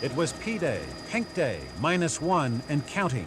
It was P-Day, Pink Day, -1 and counting.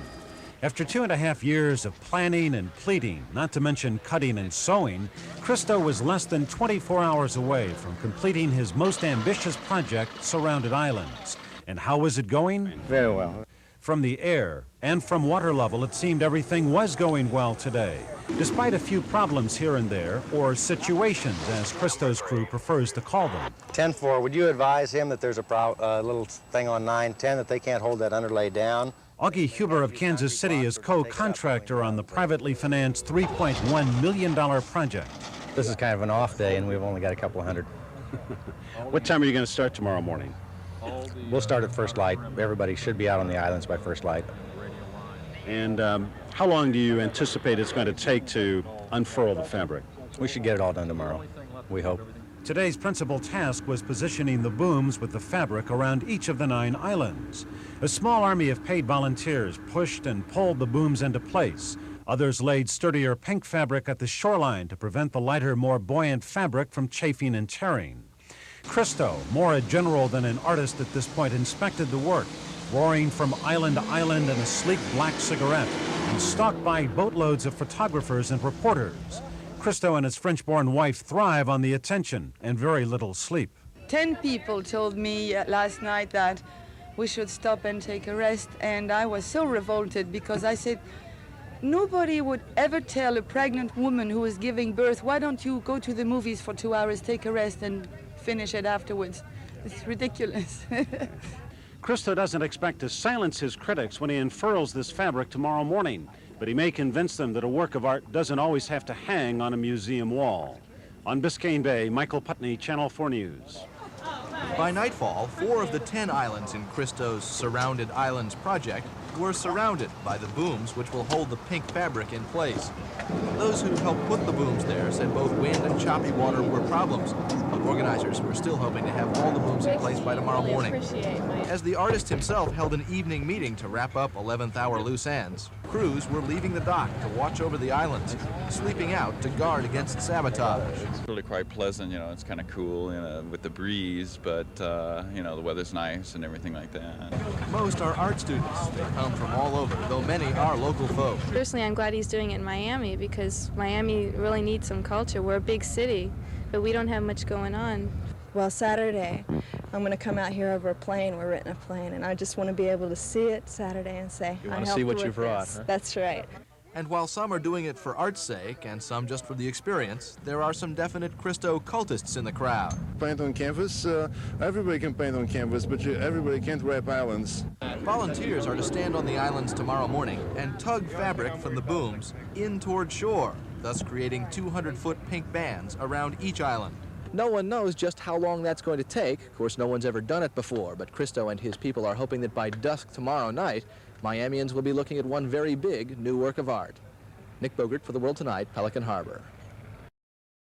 After 2.5 years of planning and pleading, not to mention cutting and sewing, Christo was less than 24 hours away from completing his most ambitious project, Surrounded Islands. And how was it going? Very well. From the air and from water level, it seemed everything was going well today, despite a few problems here and there, or situations, as Christo's crew prefers to call them. 10-4, would you advise him that there's a little thing on 9-10 that they can't hold that underlay down? Augie Huber of Kansas City is co-contractor on the privately financed $3.1 million project. This is kind of an off day, and we've only got a couple of hundred. What time are you going to start tomorrow morning? We'll start at first light. Everybody should be out on the islands by first light. And how long do you anticipate it's going to take to unfurl the fabric? We should get it all done tomorrow, we hope. Today's principal task was positioning the booms with the fabric around each of the 9 islands. A small army of paid volunteers pushed and pulled the booms into place. Others laid sturdier pink fabric at the shoreline to prevent the lighter, more buoyant fabric from chafing and tearing. Christo, more a general than an artist at this point, inspected the work, roaring from island to island in a sleek black cigarette, and stalked by boatloads of photographers and reporters. Christo and his French-born wife thrive on the attention and very little sleep. 10 people told me last night that we should stop and take a rest, and I was so revolted because I said, nobody would ever tell a pregnant woman who is giving birth, why don't you go to the movies for 2 hours, take a rest, and finish it afterwards. It's ridiculous. Christo doesn't expect to silence his critics when he unfurls this fabric tomorrow morning, but he may convince them that a work of art doesn't always have to hang on a museum wall. On Biscayne Bay, Michael Putney, Channel 4 News. By nightfall, 4 of the 10 islands in Christo's Surrounded Islands project were surrounded by the booms which will hold the pink fabric in place. Those who helped put the booms there said both wind and choppy water were problems, but organizers were still hoping to have all the booms in place by tomorrow morning. As the artist himself held an evening meeting to wrap up 11th hour loose ends, crews were leaving the dock to watch over the islands, sleeping out to guard against sabotage. It's really quite pleasant, it's kind of cool, with the breeze, but, the weather's nice and everything like that. Most are art students. They come from all over, though many are local folk. Personally, I'm glad he's doing it in Miami because Miami really needs some culture. We're a big city, but we don't have much going on. Well, Saturday, I'm going to come out here over a plane. We're renting a plane, and I just want to be able to see it Saturday and say, you want to see what you brought, this. Huh? That's right. And while some are doing it for art's sake and some just for the experience, there are some definite Christo cultists in the crowd. Paint on canvas, everybody can paint on canvas, but everybody can't wrap islands. Volunteers are to stand on the islands tomorrow morning and tug fabric from the booms in toward shore, thus creating 200-foot pink bands around each island. No one knows just how long that's going to take. Of course, no one's ever done it before, but Christo and his people are hoping that by dusk tomorrow night, Miamians will be looking at one very big new work of art. Nick Bogert for The World Tonight, Pelican Harbor.